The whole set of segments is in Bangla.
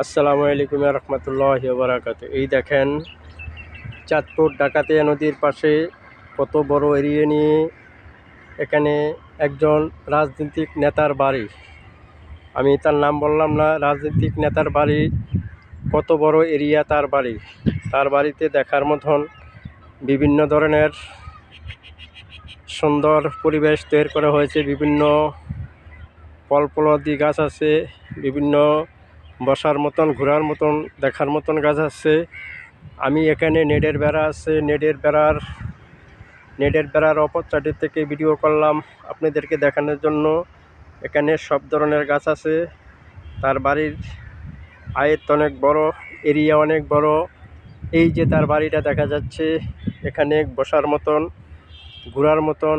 আসসালামু আলাইকুম রহমতুল্লাহি ওয়া বারাকাতুহু। এই দেখেন চাঁদপুর ডাকাতিয়া নদীর পাশে কত বড় এরিয়া নিয়ে এখানে একজন রাজনৈতিক নেতার বাড়ি। আমি তার নাম বললাম না, রাজনৈতিক নেতার বাড়ি। কত বড় এরিয়া তার বাড়ি। তার বাড়িতে দেখার মতন বিভিন্ন ধরনের সুন্দর পরিবেশ তৈরি করা হয়েছে। বিভিন্ন ফলফলাদি গাছ আছে, বিভিন্ন বসার মতন, ঘোরার মতন, দেখার মতন গাছ আছে। আমি এখানে নেটের বেড়া আছে, নেটের বেড়ার অপর সাইড থেকে ভিডিও করলাম আপনাদেরকে দেখানোর জন্য। এখানে সব ধরনের গাছ আছে। তার বাড়ির আয়ত্ত অনেক বড়, এরিয়া অনেক বড়। এই যে তার বাড়িটা দেখা যাচ্ছে, এখানে বসার মতন, ঘোরার মতন,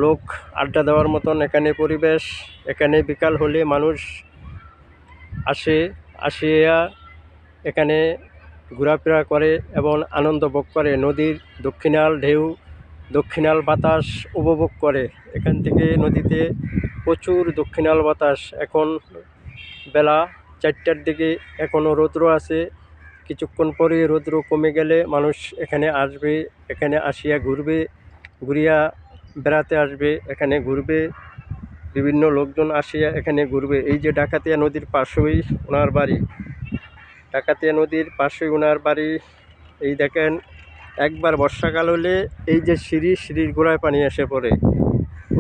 লোক আড্ডা দেওয়ার মতন এখানে পরিবেশ। এখানে বিকাল হলে মানুষ আসিয়া এখানে ঘোরাফেরা করে এবং আনন্দ ভোগ করে। নদীর দক্ষিণাল ঢেউ, দক্ষিণাল বাতাস উপভোগ করে। এখান থেকে নদীতে প্রচুর দক্ষিণাল বাতাস। এখন বেলা 4টার দিকে, এখনও রৌদ্র আছে। কিছুক্ষণ পরে রৌদ্র কমে গেলে মানুষ এখানে আসবে, এখানে আসিয়া ঘুরিয়া বেড়াতে আসবে, এখানে ঘুরবে। বিভিন্ন লোকজন আসিয়া এখানে ঘুরবে। এই যে ডাকাতিয়া নদীর পাশেই ওনার বাড়ি, ডাকাতিয়া নদীর পাশেই ওনার বাড়ি। এই দেখেন, একবার বর্ষাকাল হলে এই যে সিঁড়ির গোড়ায় পানি এসে পড়ে।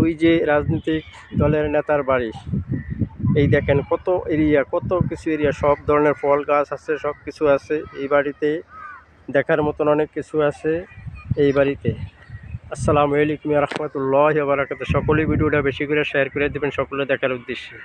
ওই যে রাজনৈতিক দলের নেতার বাড়ি। এই দেখেন কত এরিয়া, কত কিছু এরিয়া, সব ধরনের ফল গাছ আছে, সব কিছু আছে এই বাড়িতে। দেখার মতন অনেক কিছু আছে এই বাড়িতে। আসসালামু আলাইকুম রহমতুল্লাহি ওয়া বারাকাতুহু। সকলেই ভিডিওটা বেশি করে শেয়ার করে দেবেন সকলে দেখার উদ্দেশ্যে।